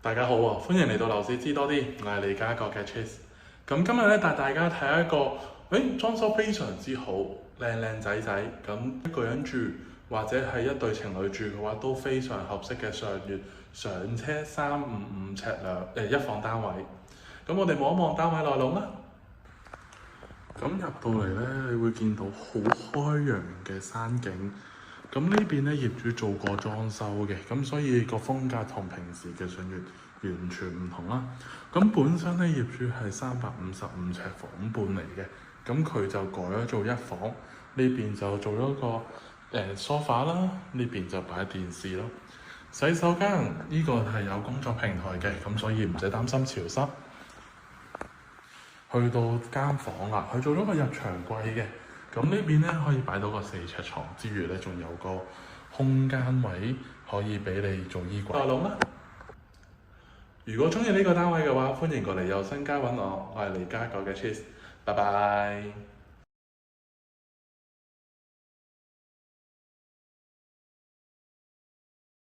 大家好啊，歡迎嚟到樓市知多啲，我係利嘉閣嘅 Chase。咁今日咧帶大家睇一個，裝修非常之好，靚靚仔仔，咁一個人住或者係一對情侶住嘅話都非常合適嘅上月上車355尺一房單位。咁我哋望一望單位內籠啦。咁入到嚟咧，你會見到好開揚嘅山景。咁呢邊咧業主做過裝修嘅，咁所以個風格同平時嘅上月完全唔同啦。咁本身咧業主係355尺房半嚟嘅，咁佢就改咗做一房，呢邊就做咗個梳化啦，呢邊就擺電視咯。洗手間呢個係有工作平台嘅，咁所以唔使擔心潮濕。去到間房啦，佢做咗個入牆櫃嘅。咁呢邊咧可以擺到個4尺床之餘咧，仲有個空間位可以俾你做衣櫃。內籠啦。如果中意呢個單位嘅話，歡迎過嚟右新街揾我，我係利嘉閣嘅 Chase。拜拜。